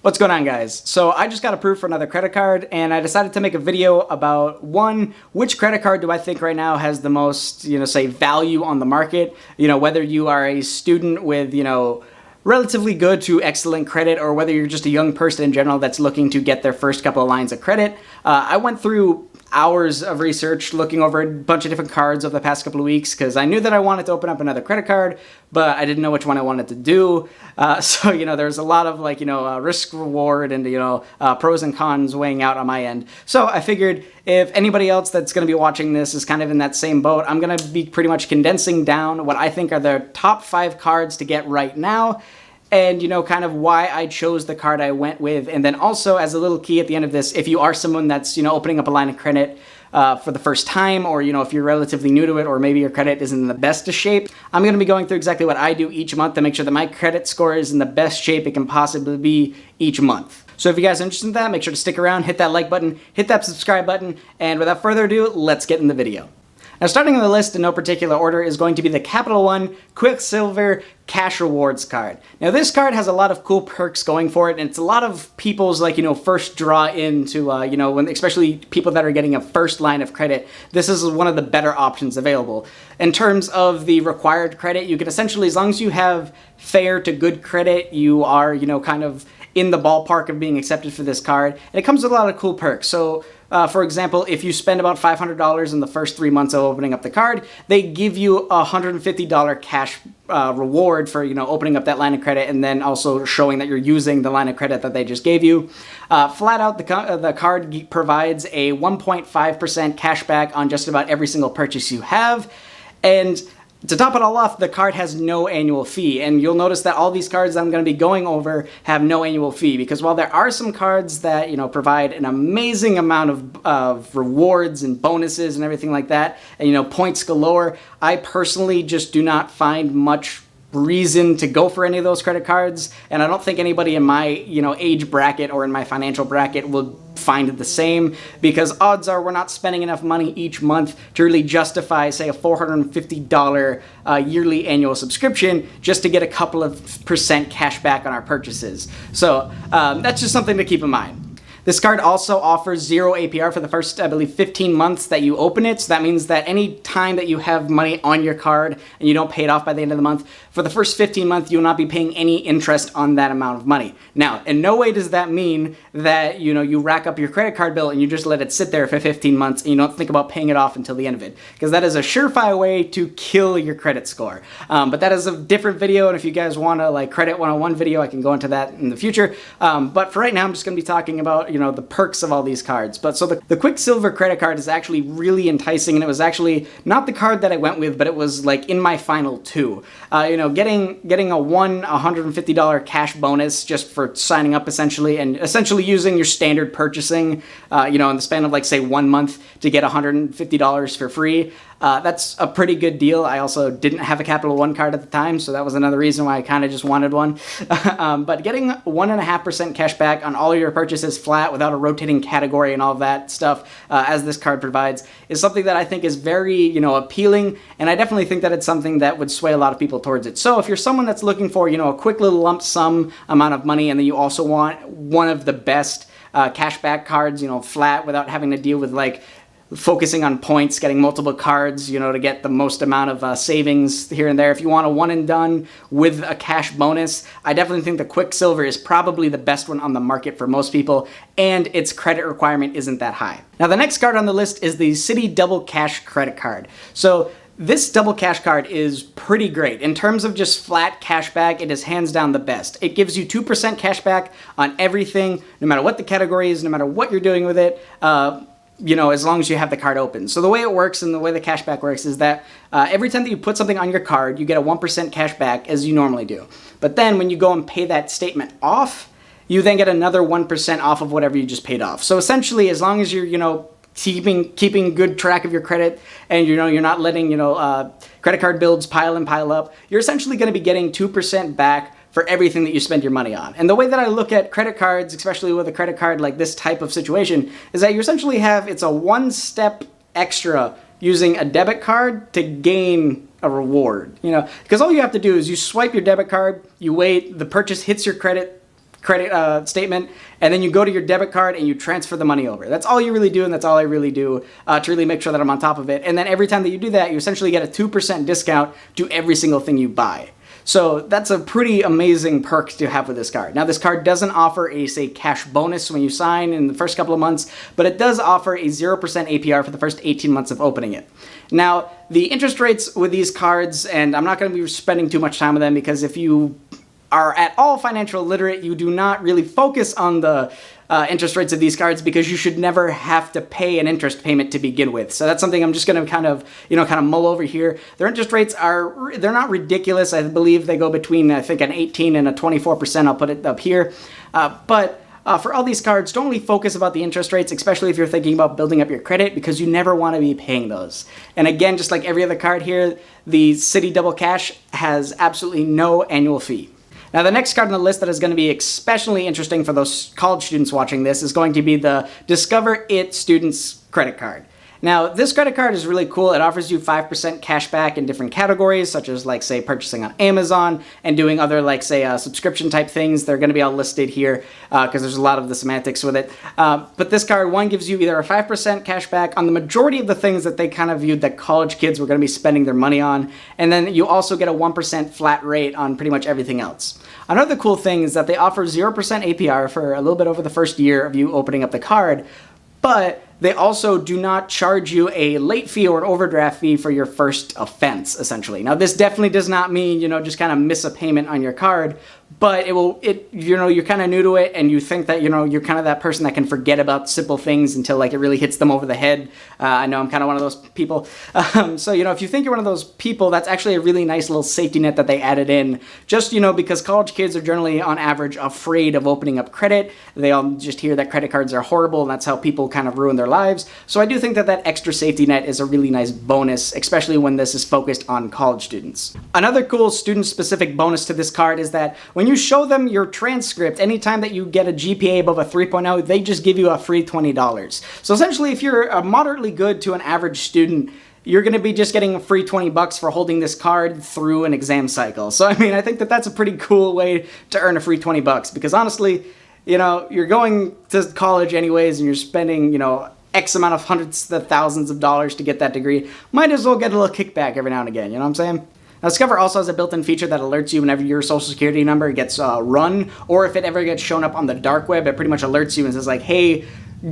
What's going on, guys? So I just got approved for another credit card and I decided to make a video about which credit card do I think right now has the most, say value on the market, whether you are a student with, relatively good to excellent credit, or whether you're just a young person in general that's looking to get their first couple of lines of credit. I went through hours of research looking over a bunch of different cards over the past couple of weeks because I knew that I wanted to open up another credit card, but I didn't know which one I wanted to do. So there's a lot of risk reward and pros and cons weighing out on my end. So I figured if anybody else that's going to be watching this is kind of in that same boat, I'm going to be pretty much condensing down what I think are the top 5 cards to get right now, and kind of why I chose the card I went with. And then also, as a little key at the end of this, if you are someone that's opening up a line of credit for the first time, or if you're relatively new to it, or maybe your credit isn't in the best of shape, I'm going to be going through exactly what I do each month to make sure that my credit score is in the best shape it can possibly be each month. So if you guys are interested in that, make sure to stick around, hit that like button, hit that subscribe button, and without further ado, let's get in the video. Now, starting on the list in no particular order is going to be the CapitalOne Quicksilver Cash Rewards card. Now, this card has a lot of cool perks going for it, and it's a lot of people's first draw into especially people that are getting a first line of credit. This is one of the better options available. In terms of the required credit, you can essentially, as long as you have fair to good credit, you are kind of in the ballpark of being accepted for this card. And it comes with a lot of cool perks. So for example, if you spend about $500 in the first 3 months of opening up the card, they give you a $150 cash reward for opening up that line of credit, and then also showing that you're using the line of credit that they just gave you. Flat out, the card provides a 1.5% cash back on just about every single purchase you have. And to top it all off, the card has no annual fee, and you'll notice that all these cards that I'm going to be going over have no annual fee, because while there are some cards that provide an amazing amount of rewards and bonuses and everything like that, and points galore, I personally just do not find much reason to go for any of those credit cards, and I don't think anybody in my age bracket or in my financial bracket will find it the same, because odds are we're not spending enough money each month to really justify, say, a $450 yearly annual subscription just to get a couple of percent cash back on our purchases. So that's just something to keep in mind. This card also offers 0 APR for the first, I believe, 15 months that you open it. So that means that any time that you have money on your card and you don't pay it off by the end of the month, for the first 15 months, you'll not be paying any interest on that amount of money. Now, in no way does that mean that, you rack up your credit card bill and you just let it sit there for 15 months and you don't think about paying it off until the end of it, because that is a surefire way to kill your credit score. But that is a different video, and if you guys want a credit 101 video, I can go into that in the future. But for right now, I'm just going to be talking about the perks of all these cards. But so the Quicksilver credit card is actually really enticing, and it was actually not the card that I went with, but it was in my final 2. Getting a $150 cash bonus just for signing up essentially using your standard purchasing, in the span of say 1 month to get $150 for free. That's a pretty good deal. I also didn't have a Capital One card at the time, so that was another reason why I kind of just wanted one. But getting 1.5% cash back on all your purchases flat without a rotating category and all of that stuff, as this card provides, is something that I think is very, appealing, and I definitely think that it's something that would sway a lot of people towards it. So if you're someone that's looking for, a quick little lump sum amount of money, and then you also want one of the best cashback cards, flat, without having to deal with focusing on points, getting multiple cards, to get the most amount of savings here and there. If you want a one and done with a cash bonus, I definitely think the Quicksilver is probably the best one on the market for most people, and its credit requirement isn't that high. Now, the next card on the list is the Citi Double Cash Credit Card. So this double cash card is pretty great. In terms of just flat cash back, it is hands down the best. It gives you 2% cash back on everything, no matter what the category is, no matter what you're doing with it, as long as you have the card open. So the way it works and the way the cashback works is that every time that you put something on your card, you get a 1% cash back, as you normally do. But then when you go and pay that statement off, you then get another 1% off of whatever you just paid off. So essentially, as long as you're, keeping good track of your credit, and you're not letting credit card bills pile and pile up, you're essentially going to be getting 2% back for everything that you spend your money on. And the way that I look at credit cards, especially with a credit card like this type of situation, is that you essentially it's a one step extra using a debit card to gain a reward. Because all you have to do is you swipe your debit card, you wait, the purchase hits your credit credit statement, and then you go to your debit card and you transfer the money over. That's all you really do, and that's all I really do to really make sure that I'm on top of it. And then every time that you do that, you essentially get a 2% discount to every single thing you buy. So that's a pretty amazing perk to have with this card. Now, this card doesn't offer a, say, cash bonus when you sign in the first couple of months, but it does offer a 0% APR for the first 18 months of opening it. Now, the interest rates with these cards, and I'm not going to be spending too much time with them, because if you are at all financial literate, you do not really focus on the interest rates of these cards, because you should never have to pay an interest payment to begin with. So that's something I'm just going to kind of mull over here. Their interest rates they're not ridiculous. I believe they go between, I think, an 18 and a 24%. I'll put it up here. But for all these cards, don't really focus about the interest rates, especially if you're thinking about building up your credit, because you never want to be paying those. And again, just like every other card here, the Citi Double Cash has absolutely no annual fee. Now, the next card on the list that is going to be especially interesting for those college students watching this is going to be the Discover It Students Credit Card. Now, this credit card is really cool. It offers you 5% cash back in different categories, such as, like, say, purchasing on Amazon and doing other, like, say, subscription type things. They're going to be all listed here because there's a lot of the semantics with it. But this card, one, gives you either a 5% cash back on the majority of the things that they kind of viewed that college kids were going to be spending their money on, and then you also get a 1% flat rate on pretty much everything else. Another cool thing is that they offer 0% APR for a little bit over the first year of you opening up the card, but they also do not charge you a late fee or an overdraft fee for your first offense, essentially. Now, this definitely does not mean, just kind of miss a payment on your card, but you're kind of new to it, and you think that, you're kind of that person that can forget about simple things until, like, it really hits them over the head. I know I'm kind of one of those people. So, if you think you're one of those people, that's actually a really nice little safety net that they added in, just, because college kids are generally, on average, afraid of opening up credit. They all just hear that credit cards are horrible, and that's how people kind of ruin their lives. So I do think that that extra safety net is a really nice bonus, especially when this is focused on college students. Another cool student-specific bonus to this card is that when you show them your transcript, anytime that you get a GPA above a 3.0, they just give you a free $20. So essentially, if you're a moderately good to an average student, you're going to be just getting a free $20 for holding this card through an exam cycle. So, I mean, I think that that's a pretty cool way to earn a free $20, because honestly, you're going to college anyways, and you're spending, X amount of hundreds of thousands of dollars to get that degree. Might as well get a little kickback every now and again, you know what I'm saying? Now, Discover also has a built-in feature that alerts you whenever your social security number gets run, or if it ever gets shown up on the dark web, it pretty much alerts you and says, like, hey,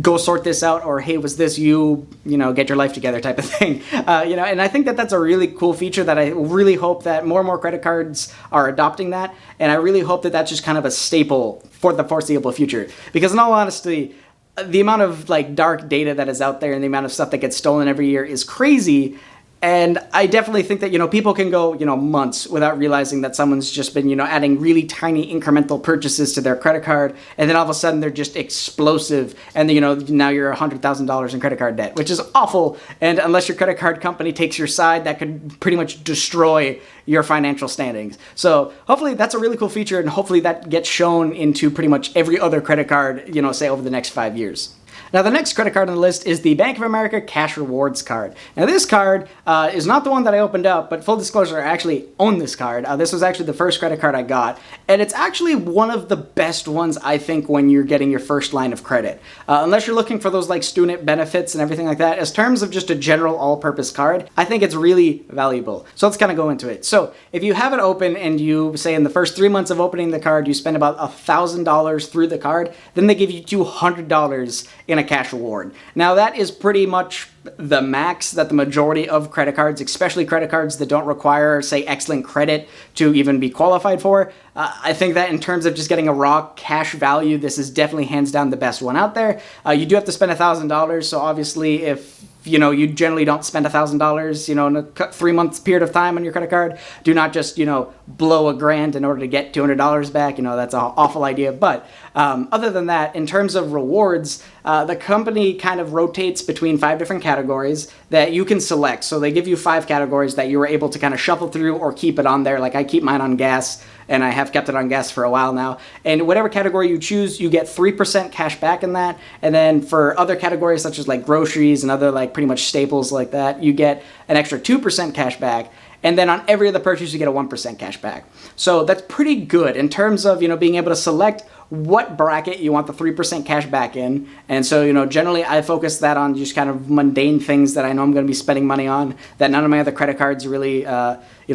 go sort this out, or hey, was this you, get your life together type of thing. And I think that that's a really cool feature that I really hope that more and more credit cards are adopting that, and I really hope that that's just kind of a staple for the foreseeable future. Because in all honesty, the amount of, like, dark data that is out there and the amount of stuff that gets stolen every year is crazy. And I definitely think that, people can go, months without realizing that someone's just been, adding really tiny incremental purchases to their credit card. And then all of a sudden they're just explosive. And, now you're $100,000 in credit card debt, which is awful. And unless your credit card company takes your side, that could pretty much destroy your financial standings. So hopefully that's a really cool feature. And hopefully that gets shown into pretty much every other credit card, say over the next 5 years. Now, the next credit card on the list is the Bank of America Cash Rewards card. Now, this card is not the one that I opened up, but full disclosure, I actually own this card. This was actually the first credit card I got, and it's actually one of the best ones, I think, when you're getting your first line of credit. Unless you're looking for those, like, student benefits and everything like that, as terms of just a general all-purpose card, I think it's really valuable. So let's kind of go into it. So if you have it open and you, say, in the first 3 months of opening the card, you spend about $1,000 through the card, then they give you $200 in a cash reward. Now, that is pretty much the max that the majority of credit cards, especially credit cards that don't require, say, excellent credit to even be qualified for. I think that in terms of just getting a raw cash value, this is definitely hands down the best one out there. You do have to spend $1,000, so obviously if you generally don't spend $1,000, in a 3 months period of time on your credit card, do not just, blow $1,000 in order to get $200 back. That's an awful idea. But other than that, in terms of rewards, the company kind of rotates between 5 different categories that you can select. So they give you 5 categories that you were able to kind of shuffle through or keep it on there. Like I keep mine on gas, and I have kept it on gas for a while now. And whatever category you choose, you get 3% cash back in that. And then for other categories such as like groceries and other like pretty much staples like that, you get an extra 2% cash back. And then on every other purchase, you get a 1% cash back. So that's pretty good in terms of, being able to select what bracket you want the 3% cash back in. And so, generally I focus that on just kind of mundane things that I know I'm going to be spending money on that none of my other credit cards really,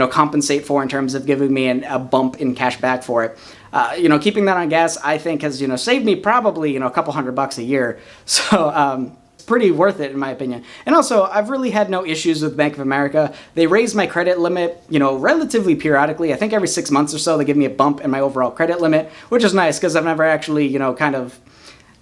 compensate for in terms of giving me a bump in cash back for it. Keeping that on gas, I think has, saved me probably, a couple $100 a year. So, pretty worth it in my opinion. And also, I've really had no issues with Bank of America. They raise my credit limit, relatively periodically. I think every 6 months or so they give me a bump in my overall credit limit, which is nice because I've never actually, kind of,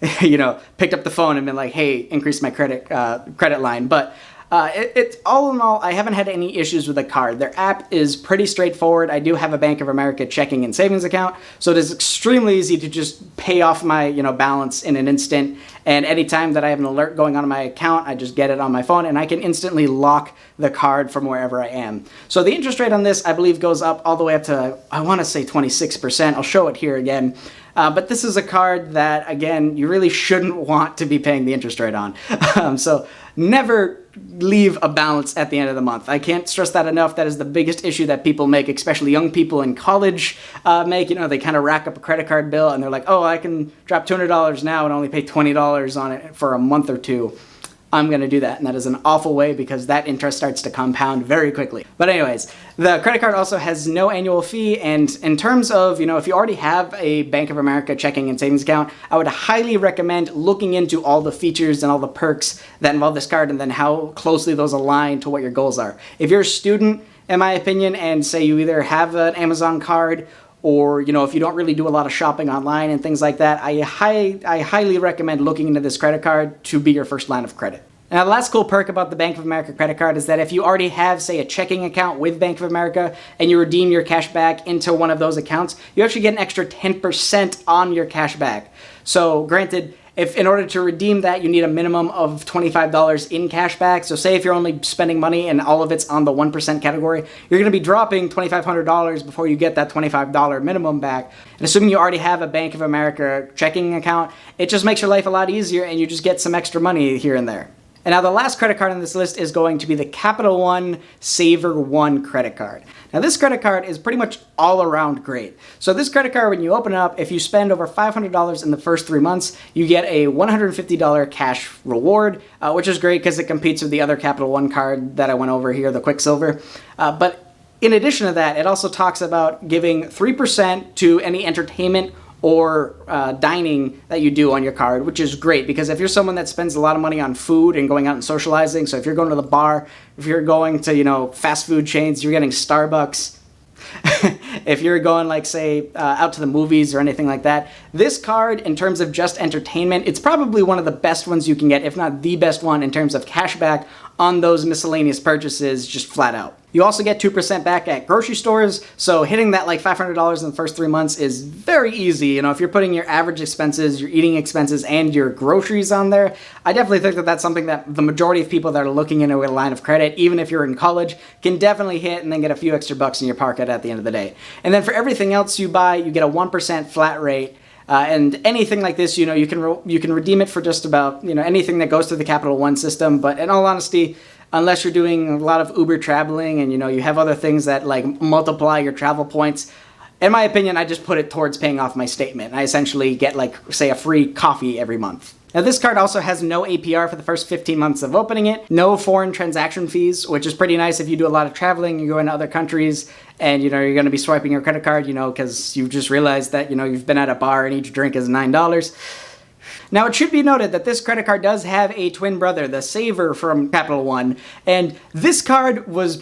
picked up the phone and been like, hey, increase my credit line. But it's all in all, I haven't had any issues with the card. Their app is pretty straightforward. I do have a Bank of America checking and savings account, so it is extremely easy to just pay off my balance in an instant. And anytime that I have an alert going on in my account, I just get it on my phone and I can instantly lock the card from wherever I am. So the interest rate on this, I believe, goes up all the way up to, I want to say 26%. I'll show it here again. But this is a card that, again, you really shouldn't want to be paying the interest rate on. So never leave a balance at the end of the month. I can't stress that enough. That is the biggest issue that people make, especially young people in college make. They kind of rack up a credit card bill and they're like, oh, I can drop $200 now and only pay $20 on it for a month or two. I'm going to do that, and that is an awful way because that interest starts to compound very quickly. But anyways, the credit card also has no annual fee, and in terms of, if you already have a Bank of America checking and savings account, I would highly recommend looking into all the features and all the perks that involve this card and then how closely those align to what your goals are. If you're a student, in my opinion, and say you either have an Amazon card or, if you don't really do a lot of shopping online and things like that, I highly recommend looking into this credit card to be your first line of credit. Now, the last cool perk about the Bank of America credit card is that if you already have, say, a checking account with Bank of America and you redeem your cash back into one of those accounts, you actually get an extra 10% on your cash back. So, granted, if in order to redeem that, you need a minimum of $25 in cash back. So say if you're only spending money and all of it's on the 1% category, you're going to be dropping $2,500 before you get that $25 minimum back. And assuming you already have a Bank of America checking account, it just makes your life a lot easier and you just get some extra money here and there. And now the last credit card on this list is going to be the CapitalOne Savor One credit card. Now this credit card is pretty much all around great. So this credit card, when you open it up, if you spend over $500 in the first 3 months, you get a $150 cash reward, which is great because it competes with the other CapitalOne card that I went over here, the Quicksilver. But in addition to that, it also talks about giving 3% to any entertainment or dining that you do on your card, which is great because if you're someone that spends a lot of money on food and going out and socializing, so if you're going to the bar, if you're going to, fast food chains, you're getting Starbucks. If you're going, like, say, out to the movies or anything like that, this card, in terms of just entertainment, it's probably one of the best ones you can get, if not the best one in terms of cash back on those miscellaneous purchases, just flat out. You also get 2% back at grocery stores, so hitting that like $500 in the first 3 months is very easy. If you're putting your average expenses, your eating expenses, and your groceries on there, I definitely think that that's something that the majority of people that are looking into a line of credit, even if you're in college, can definitely hit and then get a few extra bucks in your pocket at the end of the day. And then for everything else you buy, you get a 1% flat rate. And anything like this, you can redeem it for just about, anything that goes through the CapitalOne system. But in all honesty, unless you're doing a lot of Uber traveling and, you have other things that like multiply your travel points, in my opinion, I just put it towards paying off my statement. I essentially get like, say, a free coffee every month. Now this card also has no APR for the first 15 months of opening it, no foreign transaction fees, which is pretty nice if you do a lot of traveling, you go into other countries, and you're going to be swiping your credit card, because you just realized that, you've been at a bar and each drink is $9. Now it should be noted that this credit card does have a twin brother, the Savor from CapitalOne, and this card was,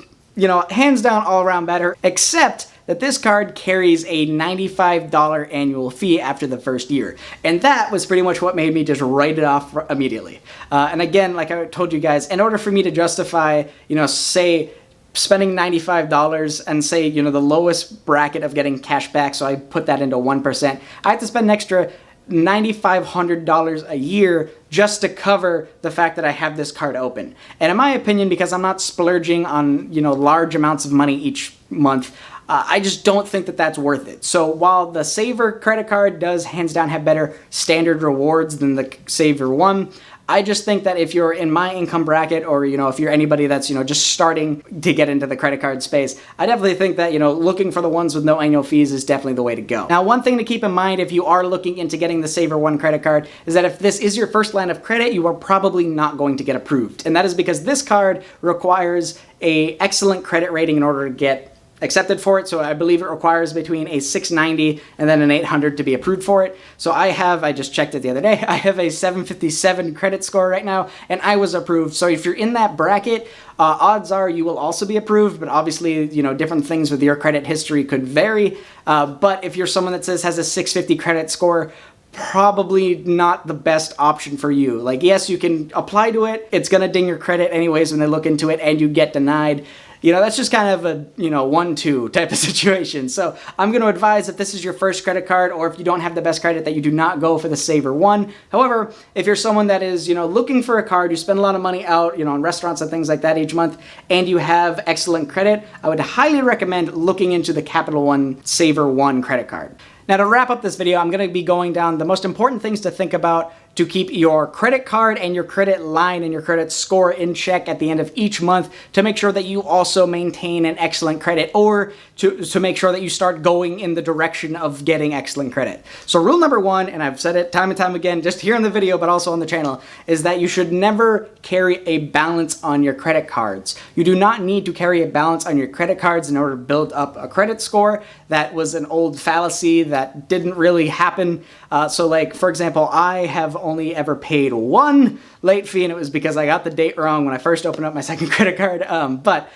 hands down all around better, except that this card carries a $95 annual fee after the first year. And that was pretty much what made me just write it off immediately. And again, like I told you guys, in order for me to justify, say, spending $95 and say, the lowest bracket of getting cash back, so I put that into 1%, I have to spend an extra $9,500 a year just to cover the fact that I have this card open. And in my opinion, because I'm not splurging on, large amounts of money each month, I just don't think that that's worth it. So while the Savor credit card does hands down have better standard rewards than the Savor One, I just think that if you're in my income bracket, or, if you're anybody that's, just starting to get into the credit card space, I definitely think that, looking for the ones with no annual fees is definitely the way to go. Now, one thing to keep in mind if you are looking into getting the Savor One credit card is that if this is your first line of credit, you are probably not going to get approved. And that is because this card requires an excellent credit rating in order to get accepted for it. So I believe it requires between a 690 and then an 800 to be approved for it. So I just checked it the other day, I have a 757 credit score right now, and I was approved. So if you're in that bracket, odds are you will also be approved, but obviously, different things with your credit history could vary. But if you're someone that has a 650 credit score, probably not the best option for you. Like, yes, you can apply to it. It's going to ding your credit anyways when they look into it and you get denied. That's just kind of a, 1-2 type of situation. So I'm going to advise, if this is your first credit card, or if you don't have the best credit, that you do not go for the Savor One. However, if you're someone that is, looking for a card, you spend a lot of money out, on restaurants and things like that each month, and you have excellent credit, I would highly recommend looking into the CapitalOne Savor One credit card. Now, to wrap up this video, I'm going to be going down the most important things to think about to keep your credit card and your credit line and your credit score in check at the end of each month, to make sure that you also maintain an excellent credit, or to make sure that you start going in the direction of getting excellent credit. So rule number one, and I've said it time and time again, just here in the video, but also on the channel, is that you should never carry a balance on your credit cards. You do not need to carry a balance on your credit cards in order to build up a credit score. That was an old fallacy that didn't really happen. So like, for example, I have only ever paid one late fee, and it was because I got the date wrong when I first opened up my second credit card. But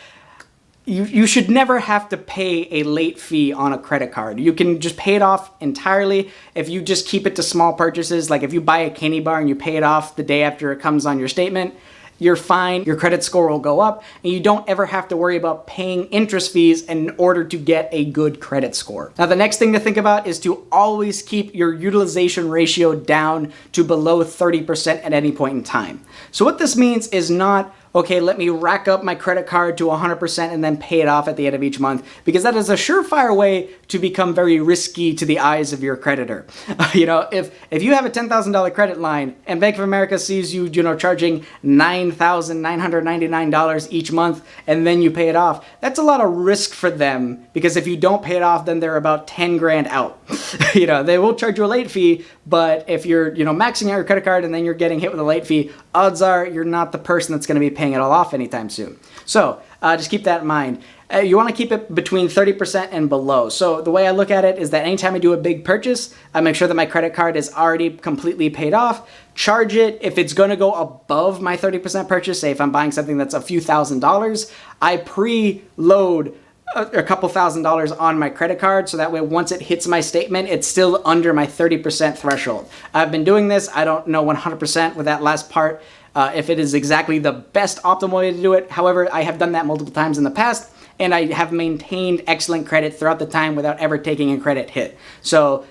you should never have to pay a late fee on a credit card. You can just pay it off entirely if you just keep it to small purchases. Like if you buy a candy bar and you pay it off the day after it comes on your statement, you're fine, your credit score will go up, and you don't ever have to worry about paying interest fees in order to get a good credit score. Now, the next thing to think about is to always keep your utilization ratio down to below 30% at any point in time. So what this means is not, okay, let me rack up my credit card to 100% and then pay it off at the end of each month, because that is a surefire way to become very risky to the eyes of your creditor. If you have a $10,000 credit line and Bank of America sees you, charging $9,999 each month, and then you pay it off, that's a lot of risk for them, because if you don't pay it off, then they're about 10 grand out. They will charge you a late fee, but if you're, maxing out your credit card and then you're getting hit with a late fee, odds are you're not the person that's going to be paying it all off anytime soon. So just keep that in mind. You want to keep it between 30% and below. So the way I look at it is that anytime I do a big purchase, I make sure that my credit card is already completely paid off, charge it. If it's going to go above my 30% purchase, say if I'm buying something that's a few $1,000s, I preload a couple $1,000s on my credit card, so that way once it hits my statement, it's still under my 30% threshold. I've been doing this. I don't know 100% with that last part if it is exactly the best optimal way to do it. However, I have done that multiple times in the past, and I have maintained excellent credit throughout the time without ever taking a credit hit. So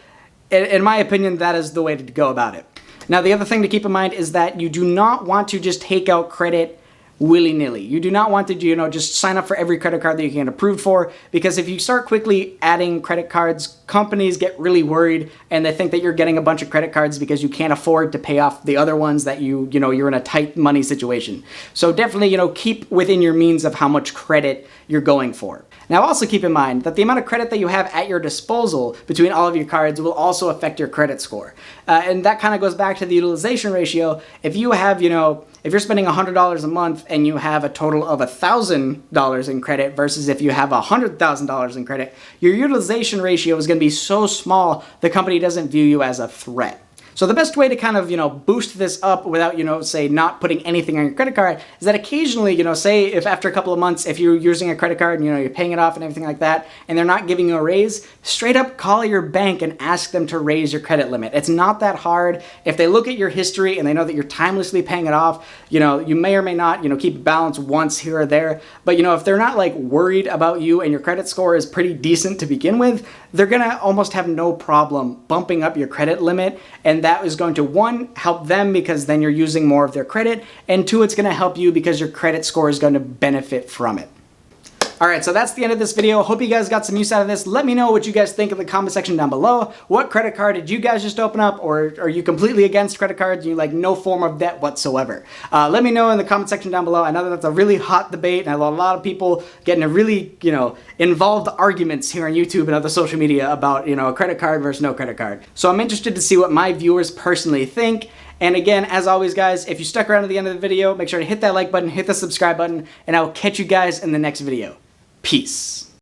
in my opinion, that is the way to go about it. Now, the other thing to keep in mind is that you do not want to just take out credit willy-nilly. You do not want to, just sign up for every credit card that you can get approved for, because if you start quickly adding credit cards, companies get really worried and they think that you're getting a bunch of credit cards because you can't afford to pay off the other ones that you're in a tight money situation. So definitely, keep within your means of how much credit you're going for. Now, also keep in mind that the amount of credit that you have at your disposal between all of your cards will also affect your credit score. And that kind of goes back to the utilization ratio. If you have, if you're spending $100 a month and you have a total of $1,000 in credit versus if you have $100,000 in credit, your utilization ratio is going to be so small, the company doesn't view you as a threat. So the best way to kind of, boost this up without, say not putting anything on your credit card is that occasionally, say if after a couple of months, if you're using a credit card and, you're paying it off and everything like that, and they're not giving you a raise, straight up call your bank and ask them to raise your credit limit. It's not that hard. If they look at your history and they know that you're timelessly paying it off, you may or may not, keep balance once here or there. But, if they're not like worried about you and your credit score is pretty decent to begin with, they're going to almost have no problem bumping up your credit limit. And that is going to, one, help them because then you're using more of their credit, and two, it's going to help you because your credit score is going to benefit from it. All right, so that's the end of this video. Hope you guys got some use out of this. Let me know what you guys think in the comment section down below. What credit card did you guys just open up, or are you completely against credit cards and you like no form of debt whatsoever? Let me know in the comment section down below. I know that that's a really hot debate, and a lot of people getting a really, involved arguments here on YouTube and other social media about, a credit card versus no credit card. So I'm interested to see what my viewers personally think. And again, as always, guys, if you stuck around to the end of the video, make sure to hit that like button, hit the subscribe button, and I will catch you guys in the next video. Peace.